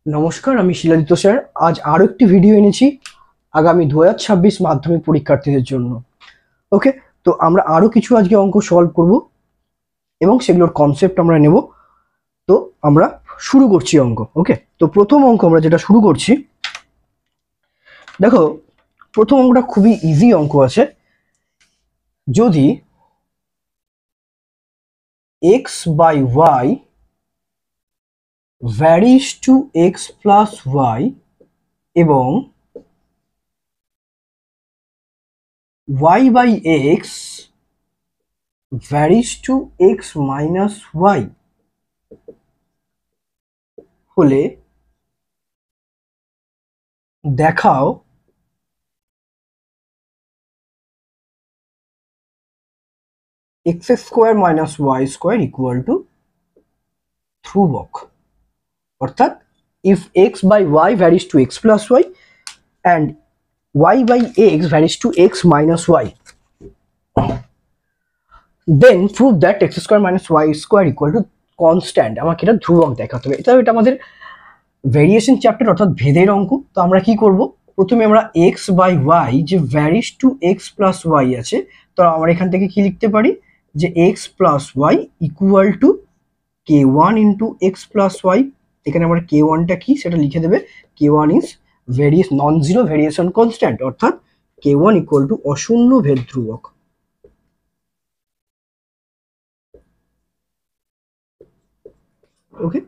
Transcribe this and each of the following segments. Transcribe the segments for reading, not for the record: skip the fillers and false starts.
নমস্কার, আমি শিলাদিত্য স্যার। আজ আরো একটি ভিডিও এনেছি আগামী 2026 মাধ্যমিক পরীক্ষার্থীদের জন্য। ওকে, তো আমরা আরো কিছু আজকে অঙ্ক সলভ করব এবং সেগুলোর কনসেপ্ট আমরা নেব। তো আমরা শুরু করছি অঙ্ক। ওকে, তো প্রথম অঙ্ক আমরা যেটা শুরু করছি, দেখো প্রথম অঙ্কটা খুবই ইজি অঙ্ক আছে। যদি x by y varies to x plus y এবং y by x varies to x minus y হলে দেখাও x square minus Y square equal to ধ্রুবক। অর্থাৎ if x by y varies to x plus y and y by x varies to x minus y, then prove that x square minus y square equal to constant। আমাকে এটা ধ্রুবক দেখাতে হবে। এটা আমাদের variation chapter অর্থাৎ ভেদের অঙ্ক। তো আমরা কি করব, প্রথমে আমরা x by y যে varies to x plus y আছে, তো আমরা এখান থেকে কি লিখতে পারি যে x plus y equal to k1 into X plus Y. এখানে আমরা k1 টা কি সেটা লিখে দেবে, k1 is non zero variation constant, অর্থাৎ k1 ইকুয়াল টু অশূন্য ভেদ ধ্রুবক। ওকে,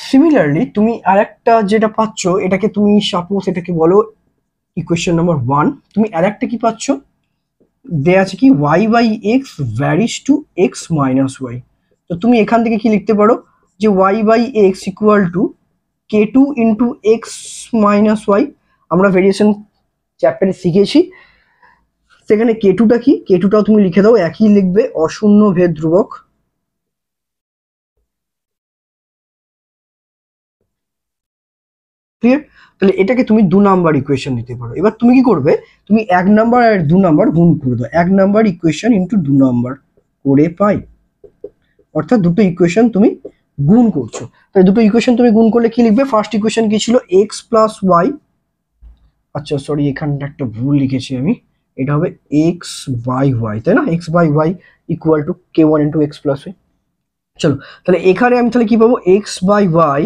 সিমিলারলি তুমি আরেকটা যেটা পাচ্ছ, এটাকে তুমি সাপোজ এটাকে বলো ইকুয়েশন নাম্বার 1। তুমি আরেকটা কি পাচ্ছ, দেয়া আছে কি y by X varies to X minus Y. তো তুমি এখান থেকে কি লিখতে পারো যে y by X equal to k2 into x minus Y. আমরা ভেরিয়েশন চ্যাপ্টারে শিখেছি, সেখানে k2টা কি, k2টাও তুমি লিখে দাও, একই লিখবে অশূন্য ভেদ ধ্রুবক। ক্লিয়ার? তাহলে এটাকে তুমি 2 নাম্বার ইকুয়েশন দিতে পারো। এবার তুমি কি করবে, তুমি 1 নাম্বার আর 2 নাম্বার গুণ করে দাও। 1 নাম্বার ইকুয়েশন ইন্টু 2 নাম্বার করে পাই, অর্থাৎ দুটো ইকুয়েশন তুমি গুণ করছো। তাই দুটো ইকুয়েশন তুমি গুণ করলে কি লিখবে, ফার্স্ট ইকুয়েশন কি ছিল এক্স প্লাস ওয়াই, আচ্ছা সরি এখানটা একটা ভুল লিখেছি আমি, এটা হবে এক্স বাই ওয়াই, তাই না? X by Y equal to k1 into X plus Y. চলো, তাহলে এখানে আমি তাহলে কি পাবো, এক্স বাই ওয়াই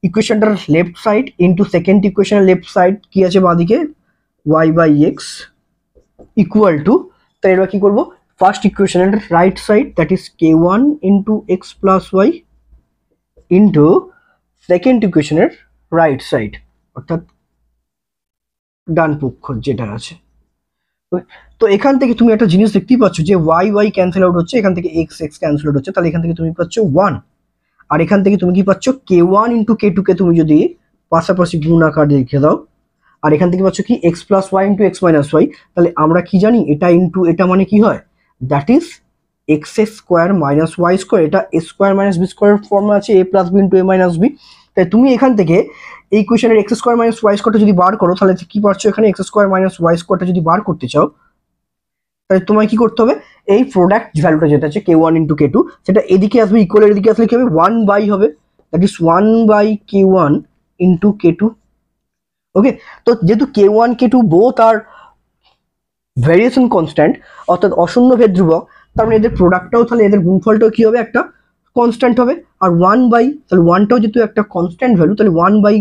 ইকুয়েশনটার লেফট সাইড ইন্টু সেকেন্ড ইকুয়েশনের লেফট সাইড কি আছে বাঁদিকে, Y by X equal to, তাই এবার কি করবো, ফার্স্ট ইকুয়েশনের right side that is k1 into X plus Y into second ইকুয়েশনের রাইট সাইড অর্থাৎ ডান পক্ষ যেটা আছে। তো এখান থেকে তুমি একটা জিনিস দেখতেই পাচ্ছ যে ওয়াই ওয়াই ক্যান্সেল আউট হচ্ছে, এখান থেকে এক্স এক্স ক্যান্সেল আউট হচ্ছে, তাহলে এখান থেকে তুমি পাচ্ছ 1। আর এখান থেকে তুমি কি পাচ্ছ, k1 ইন্টু k2 কে তুমি যদি পাশাপাশি গুণ আকার লিখে দাও, আর এখান থেকে পাচ্ছ কি x plus Y into x minus y. তাহলে আমরা কি জানি, এটা ইন্টু এটা মানে কি হয়, that is x square minus Y square. এটা a square minus b square ফর্মে আছে, a plus b into a minus b. তাই তুমি এখান থেকে এই কোয়েশনের এক্স স্কোয়ার মাইনাস ওয়াই স্কোয়ারটা যদি বার করো, তাহলে কি পাচ্ছ, এখানে এক্স স্কোয়ার মাইনাস ওয়াই স্কোয়ারটা যদি বার করতে চাও, তাহলে তোমায় কি করতে হবে, এই প্রোডাক্ট ভ্যালুটা যেটা আছে k1 ইন্টু k2, সেটা এদিকে আসবে, ইকুয়ালের এদিকে আসলে কি হবে, 1 বাই হবে, that is 1 by k1 into k2। Okay, তো যেহেতু k1 k2 বোথ আর ভেরিয়েশন কনস্ট্যান্ট অর্থাৎ অশূন্য ভেদ ধ্রুবক, তার মানে এদের প্রোডাক্টটাও, তাহলে এদের গুণফলটাও কি হবে, একটা কনস্ট্যান্ট হবে। আর 1 বাই, তাহলে 1টাও যেহেতু একটা কনস্ট্যান্ট ভ্যালু, তাহলে 1 বাই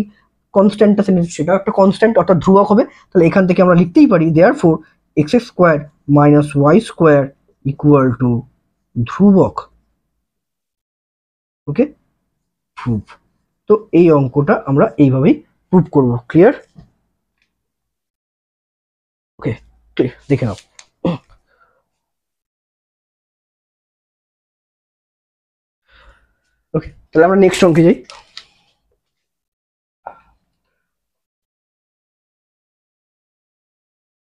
কনস্ট্যান্টটা সেটাও একটা কনস্ট্যান্ট অর্থাৎ ধ্রুবক হবে। তাহলে এখান থেকে আমরা লিখতেই পারি therefore x square minus Y square equal to ধ্রুবক। Okay, prove. তো এই অঙ্কটা আমরা এইভাবেই প্রুভ করব। ক্লিয়ার? ওকে, দেখে নাও। ওকে, তাহলে আমরা নেক্সট অঙ্কে যাই।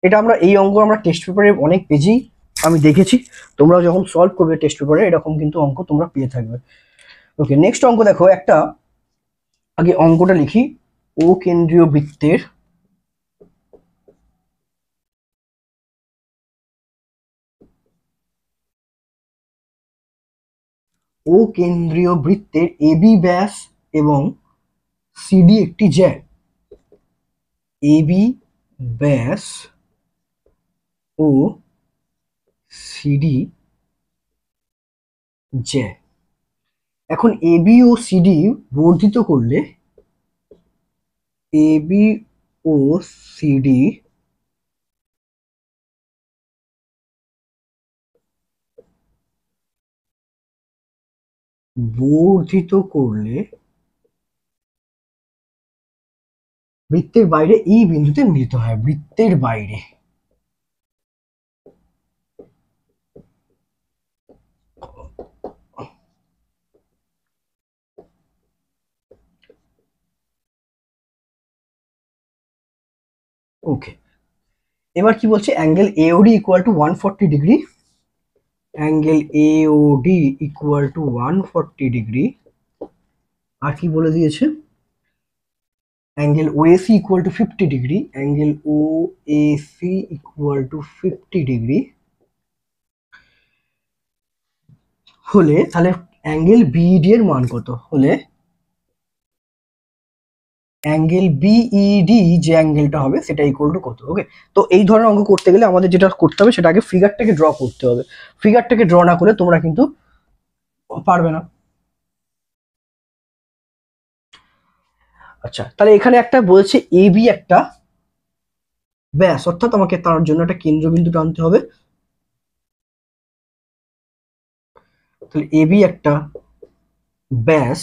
এটা আমরা এই অঙ্ক আমরা টেস্ট পেপারে অনেক পেজেই আমি দেখেছি, তোমরা যখন সলভ করবে টেস্ট পেপারে এরকম কিন্তু অঙ্ক তোমরা পেয়ে থাকবে। ওকে, নেক্সট অঙ্ক দেখো একটা, আগে অঙ্কটা লিখি। ও কেন্দ্রীয় বৃত্তের ও কেন্দ্রীয় বৃত্তের এবি ব্যাস এবং সিডি একটি জ্যা। এবি ব্যাস ও সিডি জ্যা। এখন এবি ও সিডি বর্ধিত করলে এবি ও সিডি বর্ধিত করলে বৃত্তের বাইরে এই বিন্দুতে মিলিত হয়। বৃত্তের বাইরে ওকে। এবার কি বলছে, angle AOD equal to 140 degree. Angle AOD equal to 140 degree. আর কি বলে দিয়েছে, angle OAC equal to 50 degree. Angle OAC equal to 50 degree হলে তাহলে অ্যাঙ্গেল বিইডি এর মান কত হলে অ্যাঙ্গেল বিইডি যে অ্যাঙ্গেলটা হবে সেটা ইকুয়াল টু কত। ওকে, তো এই ধরনের অঙ্ক করতে গেলে আমাদের যেটা করতে হবে সেটা আগে ফিগারটাকে ড্র করতে হবে। ফিগারটাকে ড্র না করলে তোমরা কিন্তু পারবে না। আচ্ছা, তাহলে এখানে একটা বলছে এবি একটা ব্যাস, অর্থাৎ আমাকে তার জন্য একটা কেন্দ্রবিন্দু টানতে হবে। তাহলে এবি একটা ব্যাস,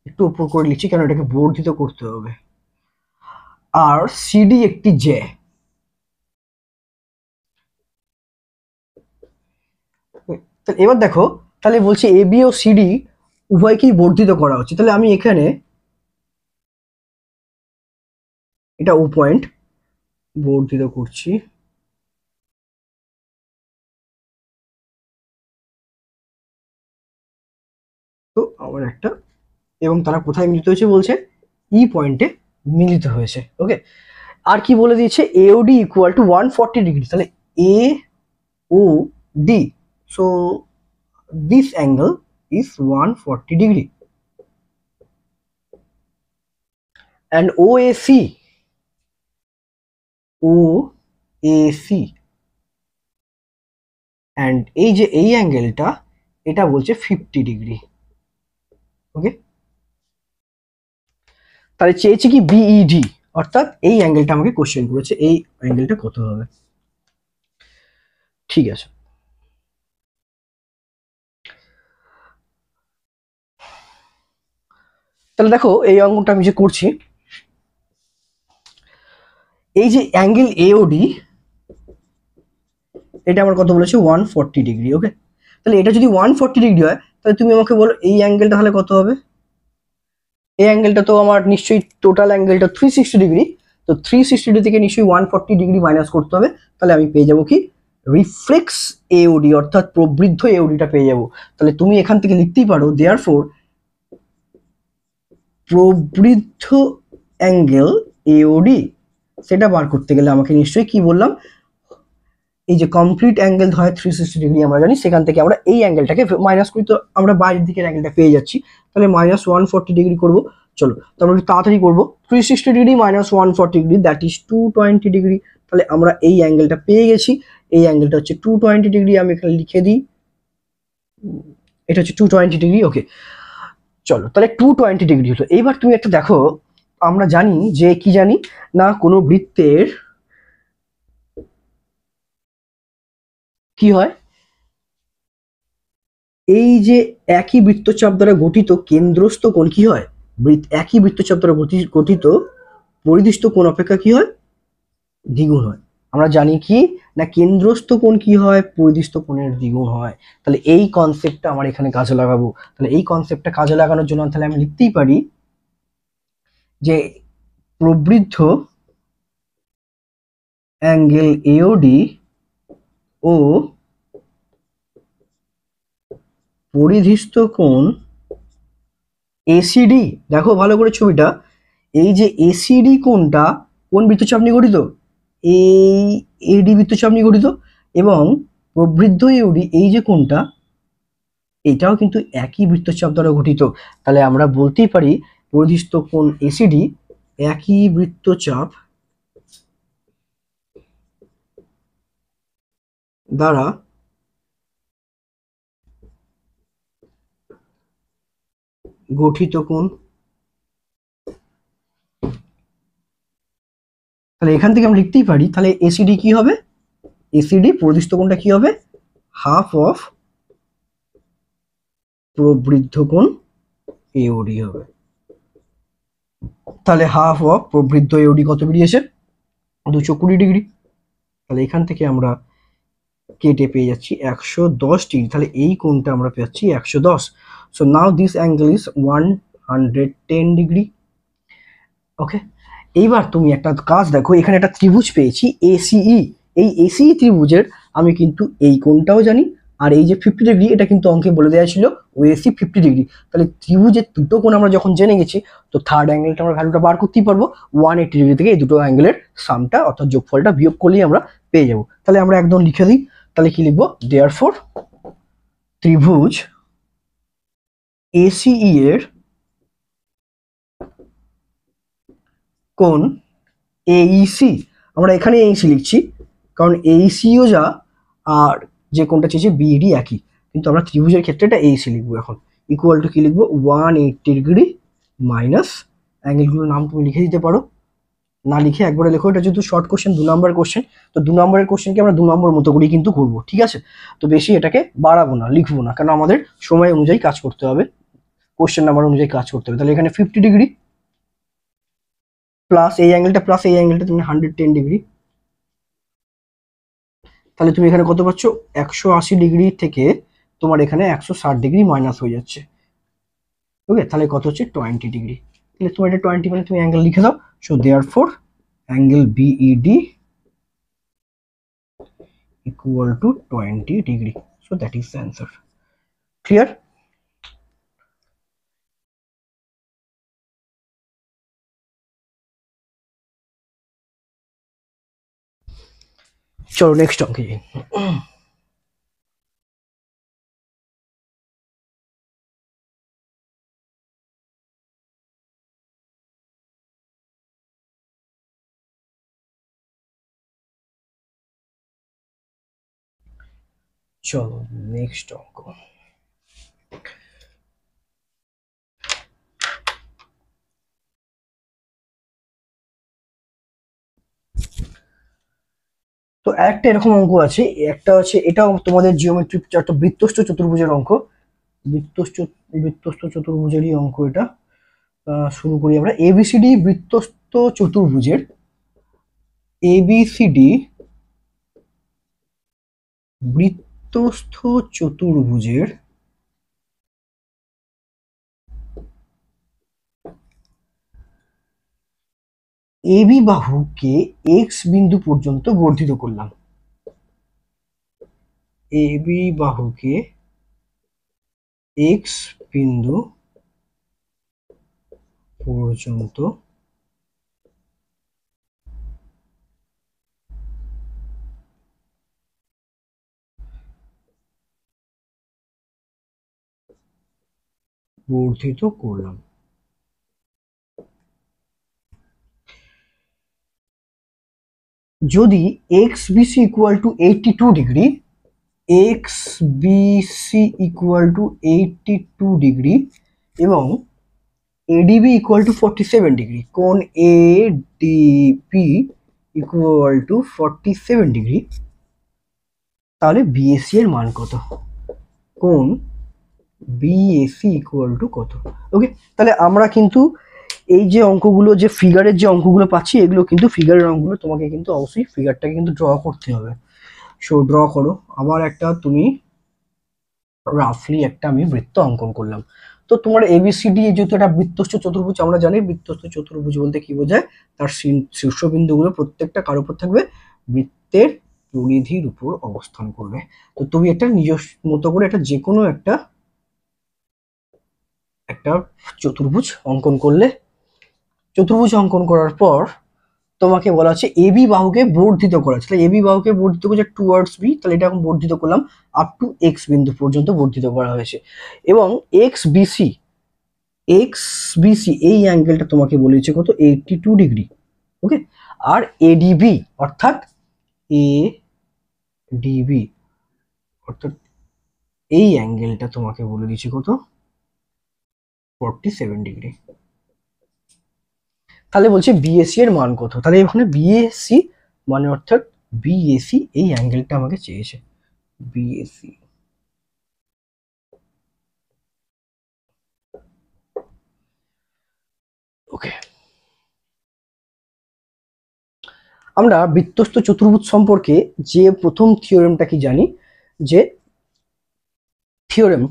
একটু উপর করে লিখছি কেন এটাকে বর্ধিত করতে হবে। আর সিডি একটি জ্যা। তাহলে এবার দেখো, তাহলে বলছে এবি ও সিডি উভয়কেই বর্ধিত করা হচ্ছে। তাহলে আমি এখানে এটা ও পয়েন্ট বর্ধিত করছি। তো আমার একটা, এবং তারা কোথায় মিলিত হয়েছে বলছে ই পয়েন্টে মিলিত হয়েছে। ওকে, আর কি বলে দিয়েছে, এওডি ইকুয়াল টু 140 ডিগ্রি। তাহলে A O D, so this angle is 140 degree. And OAC and এই যে এই অ্যাঙ্গেলটা এটা বলছে 50 ডিগ্রি। ওকে, তাহলে চেয়েছে কি বিইডি, অর্থাৎ এই অ্যাঙ্গেলটা আমাকে কোশ্চেন করেছে, এই অ্যাঙ্গেলটা কত হবে। ঠিক আছে, তাহলে দেখো এই অঙ্কটা আমি যে করছি, এই যে অ্যাঙ্গেল এওডি এটা আমার কত বলেছে 140 ডিগ্রি। ওকে, তাহলে এটা যদি 140 ডিগ্রি হয় তাহলে তুমি আমাকে বলো এই অ্যাঙ্গেলটা তাহলে কত হবে। এই অ্যাঙ্গেলটা তো আমার নিশ্চয়ই টোটাল অ্যাঙ্গেলটা 360 ডিগ্রি, তো 360 ডিগ্রি থেকে নিশ্চয়ই 140 ডিগ্রি মাইনাস করতে হবে। তাহলে আমি পেয়ে যাবো কি রিফ্লেক্স এওডি, অর্থাৎ প্রবৃদ্ধ এওডিটা পেয়ে যাবো। তাহলে তুমি এখান থেকে লিখতেই পারো দেয়ারফোর প্রবৃদ্ধ অ্যাঙ্গেল এওডি, সেটা বার করতে গেলে আমাকে নিশ্চয়ই কি বললাম, এই যে কমপ্লিট অ্যাঙ্গেল হয় 360 ডিগ্রি আমরা জানি, সেখান থেকে আমরা এই অ্যাঙ্গেলটাকে মাইনাস করি, তো আমরা বাইরের দিকের অ্যাঙ্গেলটা পেয়ে যাচ্ছি। তাহলে মাইনাস 140 ডিগ্রি করবো। চলো তারপরে একটু তাড়াতাড়ি করবো, 360 degree minus 140 degree that is 220 degree. তাহলে আমরা এই অ্যাঙ্গেলটা পেয়ে গেছি। এই অ্যাঙ্গেলটা হচ্ছে 220 ডিগ্রি, আমি এখানে লিখে দিই, এটা হচ্ছে 220 ডিগ্রি। ওকে, চলো তাহলে 220 ডিগ্রি হলো। এইবার তুমি একটা দেখো, আমরা জানি যে কি জানি না, কোনো বৃত্তের কি হয়, এই যে একই বৃত্তচাপ দ্বারা গঠিত কেন্দ্রস্থ কোণ কি হয়, একই বৃত্তচাপ দ্বারা গঠিত পরিদিষ্ট কোণ অপেক্ষা কি হয়, দ্বিগুণ হয়। আমরা জানি কি না কেন্দ্রস্থ কোণ কি হয়, পরিদিষ্ট কোণের দ্বিগুণ হয়। তাহলে এই কনসেপ্টটা আমার এখানে কাজে লাগাবো। তাহলে এই কনসেপ্টটা কাজে লাগানোর জন্য তাহলে আমি লিখতেই পারি যে প্রবৃদ্ধ অ্যাঙ্গেল এওডি ও পরিধিস্থ কোণ এসিডি। দেখো ভালো করে ছবিটা, এই যে এসিডি কোণটা কোন বৃত্তচাপ নিয়ে গঠিত, এই এডি বৃত্তচাপ নিয়ে গঠিত, এবং প্রবৃদ্ধ ইউডি এই যে কোণটা, এটাও কিন্তু একই বৃত্তচাপ দ্বারা গঠিত। তাহলে আমরা বলতেই পারি পরিধিস্থ কোণ এসিডি একই বৃত্তচাপ দ্বারা গঠিত কোণ। তাহলে এখান থেকে আমরা লিখতেই পারি, তাহলে এসিডি কি হবে, এসিডি পরিধিস্থ কোণটা কি হবে, হাফ অফ প্রবৃদ্ধ কোণ এওডি হবে। তাহলে হাফ অফ প্রবৃদ্ধ এওডি কত বেরিয়েছে, 220 ডিগ্রি। তাহলে এখান থেকে আমরা কেটে পেয়ে যাচ্ছি 110 ডিগ্রি। তাহলে এই কোণটা আমরা পেয়েছি 110। So now this angle is 110 degree. Okay, এইবার তুমি একটা কাজ দেখো, এখানে একটা ত্রিভুজ পেয়েছি এসিই। এই এসিই ত্রিভুজের আমি কিন্তু এই কোণটাও জানি, আর এই যে 50 ডিগ্রি এটা কিন্তু অঙ্কে বলে দেওয়া ছিল ওএসি 50 ডিগ্রি। তাহলে ত্রিভুজের দুটো কোণ আমরা যখন জেনে গেছি, তো থার্ড অ্যাঙ্গেলটা আমরা ভ্যালুটা বার করতেই পারবো। 180 ডিগ্রি থেকে এই দুটো অ্যাঙ্গেলের সামটা অর্থাৎ যোগফলটা বিয়োগ করলেই আমরা পেয়ে যাবো। তাহলে আমরা একদম লিখে দিই, তাহলে কি লিখবো, দেয়ারফর ত্রিভুজ এসিই এর কোণ এইসি, আমরা এখানে এইসি লিখছি কারণ এইসিও যা আর যে কোণটা চেয়েছে বিডি একই, কিন্তু আমরা ত্রিভুজের ক্ষেত্রে এটা এইসি লিখবো। এখন ইকুয়াল টু কি লিখবো, 180 ডিগ্রি মাইনাস অ্যাঙ্গেলগুলোর নাম তুমি লিখে দিতে পারো, না লিখে একবারে লেখো। এটা যেহেতু শর্ট কোশ্চেন, 2 নম্বর কোশ্চেন, তো 2 নম্বরের কোশ্চেনকে আমরা 2 নম্বর মতো করেই কিন্তু করবো, ঠিক আছে। তো বেশি এটাকে বাড়াবো না, লিখবো না, কারণ আমাদের সময় অনুযায়ী কাজ করতে হবে, কোশ্চেন নাম্বার অনুযায়ী কাজ করতে হবে। তাহলে এখানে 50 ডিগ্রি প্লাস এই অ্যাঙ্গেলটা প্লাস এই অ্যাঙ্গেলটা তুমি 110 ডিগ্রি। তাহলে তুমি এখানে কত পাচ্ছ, 180 ডিগ্রি থেকে তোমার এখানে 160 ডিগ্রি মাইনাস হয়ে যাচ্ছে। ওকে, তাহলে কত হচ্ছে 20 ডিগ্রি। তাহলে তোমার এটা 20 মানে তুমি অ্যাঙ্গেল লিখে দাও। So therefore angle BED equal to 20 degree. So that is the answer. Clear? চলো নেক্সট অঙ্কে যাই। চলো নেক্সট অঙ্ক। তো একটা এরকম অঙ্ক আছে, একটা আছে এটাও তোমাদের জিওমেট্রি, একটা বৃত্তস্থ চতুর্ভুজের অঙ্ক, বৃত্তস্থ বৃত্তস্থ চতুর্ভুজেরই অঙ্ক এটা। শুরু করি আমরা। এবিসিডি বৃত্তস্থ চতুর্ভুজের, এবিসিডি বৃত্তস্থ চতুর্ভুজের এবি বাহুকে এক্স বিন্দু পর্যন্ত বর্ধিত করলাম। এবি বাহুকে এক্স বিন্দু পর্যন্ত বর্ধিত করলাম। যদি x BC equal to 82 degree, x BC equal to 82 degree এবং এডিবি ইকুয়াল টু 47 ডিগ্রি, কোণ এডিবি ইকুয়াল টু 47 ডিগ্রি, তাহলে বিএসি এর মান কত, কোণ বিএসি ইকুয়াল টু কত। ওকে, তাহলে আমরা কিন্তু এই যে অঙ্কগুলো, যে ফিগারের যে অঙ্কগুলো পাচ্ছি, এগুলো কিন্তু ফিগারের অঙ্কগুলো তোমাকে কিন্তু অবশ্যই ফিগারটাকে কিন্তু ড্র করতে হবে। সো ড্র করো। আবার একটা তুমি রাফলি একটা আমি বৃত্ত অঙ্কন করলাম। তো তোমার এবিসিডি যেহেতু একটা বৃত্তস্থ চতুর্ভুজ, আমরা জানি বৃত্তস্থ চতুর্ভুজ বলতে কি বোঝায়, তার শীর্ষবিন্দুগুলো প্রত্যেকটা কার উপর থাকবে, বৃত্তের পরিধির উপর অবস্থান করবে। তো তুমি একটা নিজস্ব মতো করে একটা যে কোনো একটা চতুর্ভুজ অঙ্কন করলে, চতুর্ভুজ অঙ্কন করার পর তোমাকে বলা হচ্ছে এবি বাহুকে বর্ধিত করা আছে, তাহলে এবি বাহুকে বর্ধিত করছে টুয়ার্ডস বি, তাহলে এটা এখন বর্ধিত করলাম আপ টু এক্স বিন্দু পর্যন্ত বর্ধিত করা হয়েছে। এবং এক্স বিসি এই অ্যাঙ্গেলটা তোমাকে বলেছে কত, 82 ডিগ্রি। ওকে, আর এডিবি অর্থাৎ এডিবি অর্থাৎ এই অ্যাঙ্গেলটা তোমাকে বলে দিচ্ছি কত, 47 ডিগ্রি। তাহলে বলছে বিএসি এর মান কত, তাহলে এখানে বিএসি মানে অর্থাৎ বিএসি এই অ্যাঙ্গেলটা আমাকে চেয়েছে, বিএসি। ওকে, আমরা বৃত্তস্থ চতুর্ভুজ সম্পর্কে যে প্রথম থিওরেমটা কি জানি, যে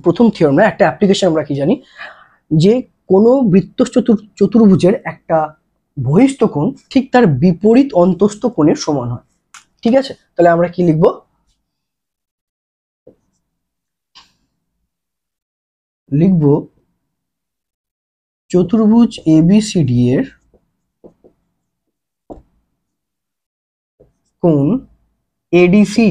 প্রথম থিওরেম না, একটা অ্যাপ্লিকেশন আমরা কি জানি, যে কোনো বৃত্তস্থ চতুর্ভুজের একটা বহিস্থ কোণ ঠিক তার বিপরীত অন্তস্থ কোণের সমান হয়। ঠিক আছে, তাহলে আমরা কি লিখবো, লিখবো চতুর্ভুজ এবিসিডি এর কোণ এডিসি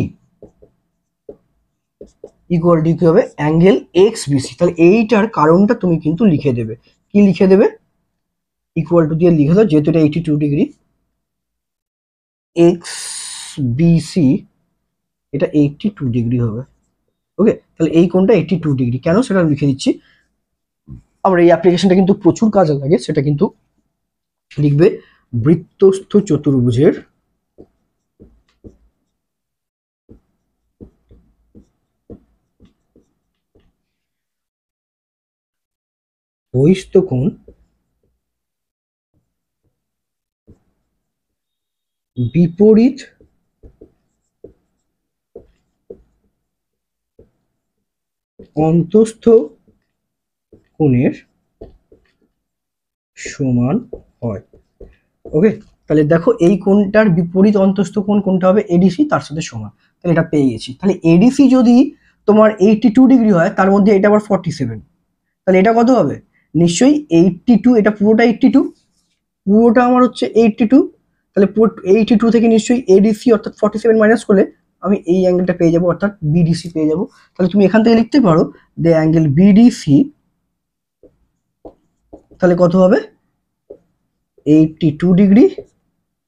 ইকুয়াল টু কি হবে, অ্যাঙ্গেল এক্স বিসি। তাহলে এইটার কারণটা তুমি কিন্তু লিখে দেবে, কি লিখে দেবে, ইকুয়াল টু দিয়ে লিখে দাও, যেহেতু এটা 82 ডিগ্রি, এক্স বিসি এটা 82 ডিগ্রি হবে। ওকে, তাহলে এই কোণটা 82 ডিগ্রি, কেন সেটা লিখে দিচ্ছি। আমরা এই অ্যাপ্লিকেশনটা কিন্তু প্রচুর কাজে লাগে, সেটা কিন্তু লিখবে বৃত্তস্থ চতুর্ভুজের বহিস্থ কোণ বিপরীত অন্তস্থ কোণের সমান হয়। ওকে, তাহলে দেখো এই কোণটার বিপরীত অন্তস্থ কোণ কোনটা হবে, এডিসি, তার সাথে সমান। তাহলে এটা পেয়ে গেছি। তাহলে এডিসি যদি তোমার 82 ডিগ্রি হয়, তার মধ্যে এটা আবার 47, তাহলে এটা কত হবে, নিশ্চয়ই 82, এটা পুরোটা 82, পুরোটা আমার হচ্ছে 82, তাহলে 82 থেকে নিশ্চয়ই এডিসি অর্থাৎ 47 মাইনাস করলে আমি এই অ্যাঙ্গেলটা পেয়ে যাবো, অর্থাৎ বিডিসি পেয়ে যাবো। তাহলে তুমি এখান থেকে লিখতে পারো দ্য অ্যাঙ্গেল বিডিসি, তাহলে কত হবে, 82 ডিগ্রি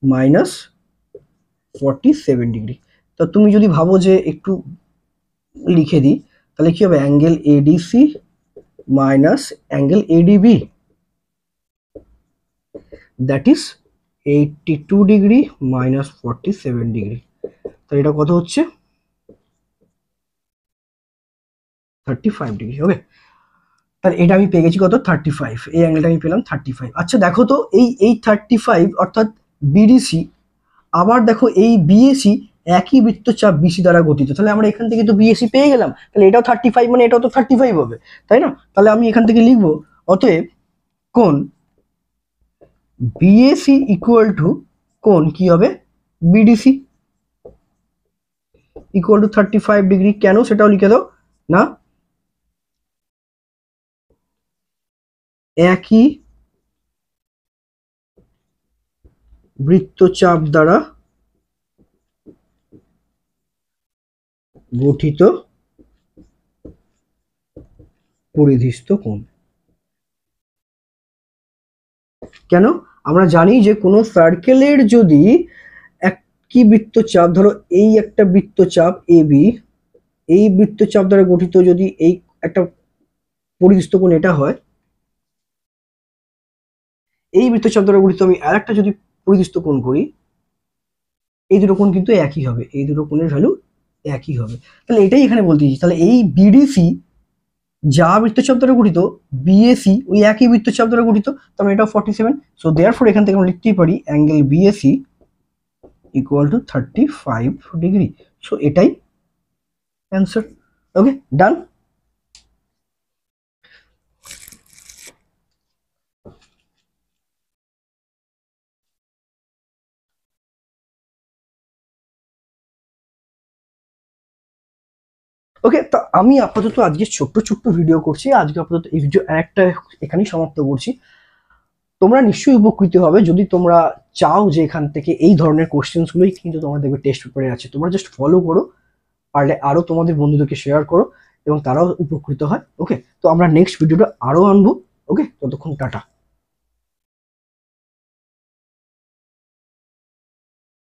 মাইনাস 47 ডিগ্রি। তো তুমি যদি ভাবো যে একটু লিখে দিই, তাহলে কি হবে, angle ADC minus angle ADB, that is 82 degree minus 47 degree. তাহলে এটা কত হচ্ছে, 35 ডিগ্রি। ওকে, তাহলে এটা আমি পেয়ে গেছি কত, 35, এই অ্যাঙ্গেলটা আমি পেলাম 35। আচ্ছা দেখো তো এই 35 অর্থাৎ বিডিসি, আবার দেখো এই বিএসি একই বৃত্তচাপ বিসি দ্বারা গঠিত, তাহলে আমরা এখান থেকে তো বিএসি পেয়ে গেলাম, তাহলে এটাও 35 মানে এটাও তো 35 হবে, তাই না? তাহলে আমি এখান থেকে লিখবো অতএব কোণ বিএসি ইকুয়াল টু কোণ কি হবে, বিডিসি ইকুয়াল টু 35 ডিগ্রি। কেন সেটাও লিখে দাও না, একই বৃত্তচাপ দ্বারা গঠিত পরিধিস্থ কোণ। কেন, আমরা জানি যে কোনো সার্কেলের যদি একই বৃত্তচাপ, ধরো এই একটা বৃত্তচাপ এবি, এই বৃত্তচাপ দ্বারা গঠিত যদি এই একটা পরিধিস্থ কোণ এটা হয়, এই বৃত্তচাপ দ্বারা গঠিত আমি আর একটা যদি পরিধিস্থ কোণ করি, এই দুটো কোণ কিন্তু একই হবে, এই দুটো কোণের ভ্যালু একই হবে। তাহলে এটাই এখানে বলতে চাইছি, তাহলে এই বিডিসি যা বৃত্তচাপ দ্বারা গঠিত, বিএসি ওই একই বৃত্তচাপ দ্বারা গঠিত, তার মানে এটা 47। সো দেয়ারফর এখান থেকে আমরা লিখতেই পারি angle BAC equal to 35 degree. So এটাই অ্যান্সার। ওকে, ডান। ওকে, তো আমি আপাতত আজকে ছোট্ট ছোট্ট ভিডিও করছি, আজকে আপাতত এই ভিডিও একটা এখানেই সমাপ্ত করছি। তোমরা নিশ্চয়ই উপকৃত হবে যদি তোমরা চাও যে এখান থেকে এই ধরনের কোশ্চেন্সগুলোই কিন্তু তোমরা দেখবে টেস্ট পেপারে আছে। তোমরা জাস্ট ফলো করো, পারলে আরো তোমাদের বন্ধুদেরকে শেয়ার করো এবং তারাও উপকৃত হয়। ওকে, তো আমরা নেক্সট ভিডিওটা আরো আনবো। ওকে, ততক্ষণ টাটা।